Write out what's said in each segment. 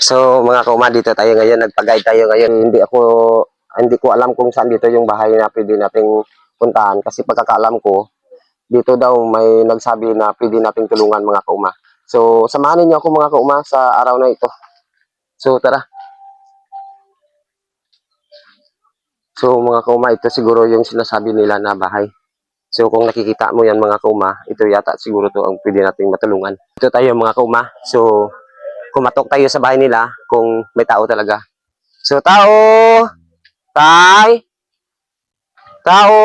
So mga kauma, dito tayo ngayon, nagpag-guide tayo ngayon. Hindi ko alam kung saan dito yung bahay na pwede nating puntahan kasi pagkakaalam ko, dito daw may nagsabi na pwede nating tulungan mga kauma. So samahan niyo ako mga kauma sa araw na ito. So tara. So mga kauma, ito siguro yung sinasabi nila na bahay. So kung nakikita mo yan mga kauma, ito yata siguro to ang pwede nating matulungan. Ito tayo mga kauma. So kumatok tayo sa bahay nila kung may tao talaga. So tao! Tay! Tao!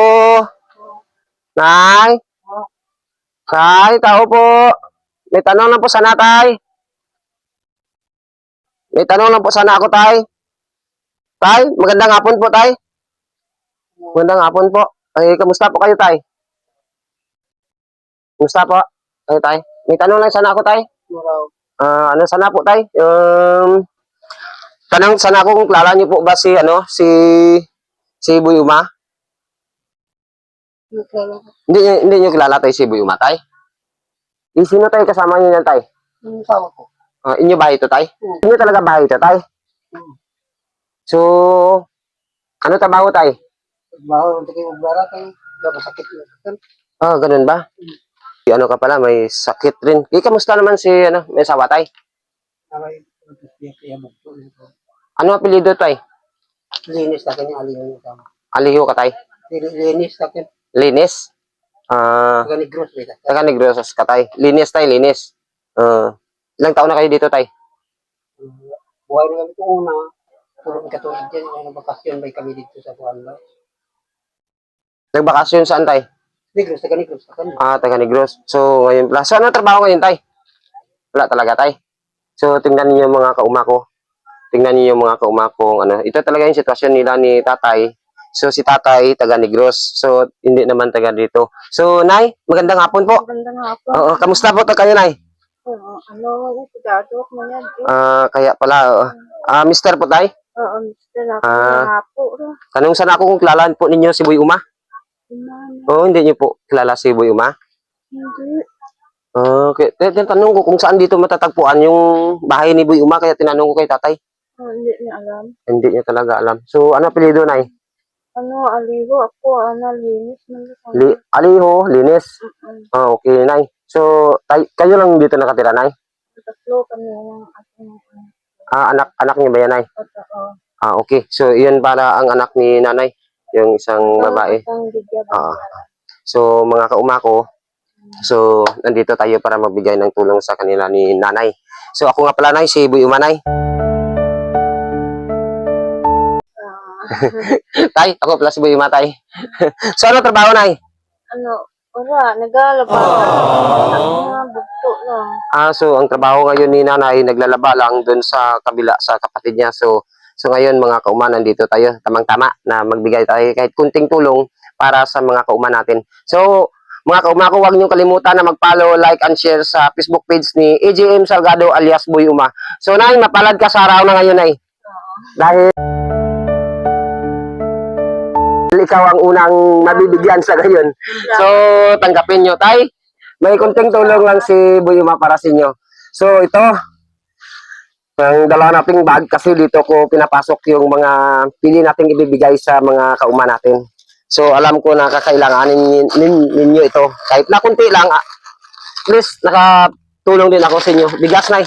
Nay! Tay! Tao po! May tanong lang po sana, tay. May tanong lang po sana ako, tay. Tay, magandang hapon po, tay. Magandang hapon po. Ay, kamusta po kayo, tay? Kamusta po? Ay, tay. May tanong lang sana ako, tay. Ano sana po, tay? Tanong sana ako kung kilala niyo po ba si Buyuma? Hindi niyo kilala, tay, si Buyuma, tay? Sino tayo kasama niyo yan, tay? Inyo bahay ito, tay? Inyo talaga bahay ito, tay? So, ano trabaho, tay? Ganun ba? Ano ka pala, may sakit rin. Kamusta naman may asawa, tay? Ano apelyido, tay? Linis takin yung aliho yung tama. Aliho ka, tay? Linis takin. Linis? Taga-Negros beta. Taga-Negros ka, tay? Linis, tay, linis. Ilang taon na kayo dito, tay? Buhay na kami ito una. Katulad dyan, yung bakasyon may kami dito sa buwan ba? Nagbakasyon saan, tay? Negros, taga-Negros. Taga-Negros. So, ngayon pala. So, ano trabaho ngayon, tay? Wala talaga, tay. So, tingnan niyo yung mga kauma ko. Tingnan niyo yung mga kauma ko. Ito talaga yung sitwasyon nila ni tatay. So, si tatay, taga-Negros. So, hindi naman taga dito. So, nay, magandang hapon po. Magandang hapon. Oo, kamusta po kayo, nay? Pagdatok mo yan. Kaya pala. Mister po, tay? Oo, mister ako nga po. Tanong sana ako kung kilalaan po ninyo si Boy Uma. Oo, hindi niyo po kilala si Boy Uma? Hindi. Okay. Tanong ko kung saan dito matatagpuan yung bahay ni Boy Uma, kaya tinanong ko kay tatay. Hindi niya alam. Hindi niya talaga alam. So, ano apelyido, nay? Aliho ako, linis. Aliho, linis. Okay, nay. So, kayo lang dito nakatira, nay? Tatlo kami ng ating Anak niyo ba yan, nay? oo. Okay. So, yun para ang anak ni nanay, yung isang babae. So, mga kauma ko, so, nandito tayo para magbigay ng tulong sa kanila ni nanay. So, ako nga pala, nay, si Boy Uma, nay. Tay, ako pala si Boy Uma, tay. So, ano trabaho, nay? Wala, naglalaba. Bugto lang. So, ang trabaho ngayon ni nanay, naglalaba lang dun sa kabila, sa kapatid niya. So ngayon, mga kauma, nandito tayo, tamang-tama, na magbigay tayo kahit kunting tulong para sa mga kauma natin. So, mga kauma ko, huwag niyo kalimutan na mag-follow, like, and share sa Facebook page ni AJM Salgado alias Boy Uma. So, nay, mapalad ka sa araw na ngayon, nay. Dahil ikaw ang unang mabibigyan sa gayon. So, tanggapin nyo, tay. May kunting tulong lang si Boy Uma para sa inyo. So, ito, ang dalawa nating bag kasi dito ko pinapasok yung mga pili nating ibibigay sa mga kauma natin. So, alam ko na kakailanganin ninyo ito. Kahit na kunti lang, please, nakatulong din ako sa inyo. Bigas, nay.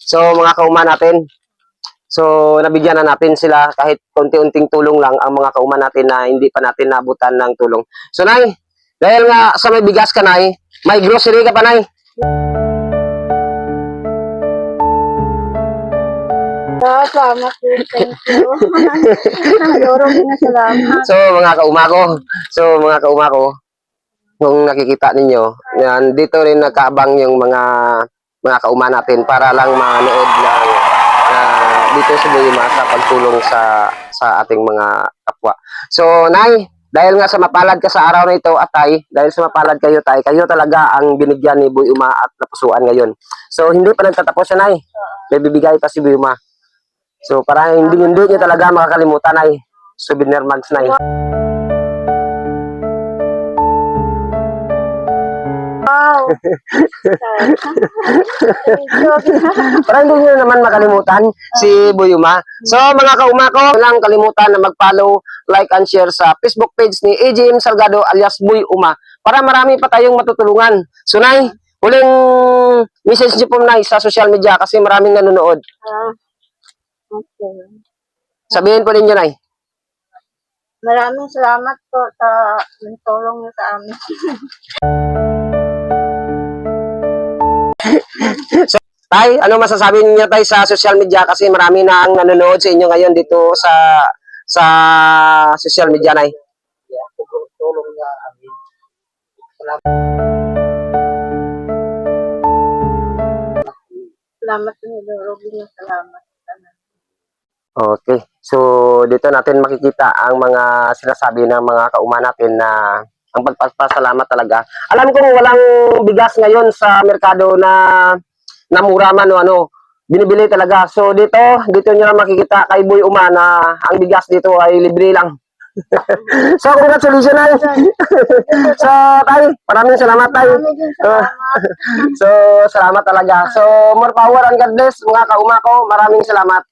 So, mga kauma natin, so, nabigyan na natin sila kahit konti-unting tulong lang ang mga kauma natin na hindi pa natin nabutan ng tulong. So, nay, dahil nga sa may bigas ka, nay, may grocery ka pa, nay. Salamat po. Thank you. Salamat. So, mga kauma ko, kung nakikita ninyo, yan, dito rin nakaabang yung mga kauma natin para lang manood lang dito sa Boy Uma sa pagtulong sa ating mga kapwa. So, nay, dahil nga sa mapalad ka sa araw na ito, at tay, dahil sa mapalad kayo, tay, kayo talaga ang binigyan ni Boy Uma at napusuan ngayon. So, hindi pa nagtatapos siya, nay. May bibigay pa si Boy Uma. So, para hindi niya talaga makakalimutan, nay. Souvenir mugs, nay. Wow. Para hindi nyo naman makalimutan si Buyuma. So mga kauma ko, walang kalimutan na mag-follow, like and share sa Facebook page ni AJM Salgado alias Buyuma para marami pa tayong matutulungan. So Nay, huling message niyo po Nay sa social media kasi maraming nanonood. Okay. Sabihin po ninyo Nay. Maraming salamat po sa tulong niyo sa amin. Tay, ano masasabi niyo Tay sa social media kasi marami na ang nanonood sa inyo ngayon dito sa social media Nay. Yeah, tulong niya amin. Salamat po niyo, Robin. Salamat. Okay. So, dito natin makikita ang mga sinasabi ng mga kauma natin na ang pagpapasalamat talaga. Alam ko walang bigas ngayon sa merkado na mura man o ano, binibili talaga. So, dito nyo na makikita kay Boy Uma na ang bigas dito ay libre lang. So, congratulations Nay. So, Tay, maraming salamat Tay. Maraming din salamat. So, salamat talaga. So, more power and God bless mga kauma ko. Maraming salamat.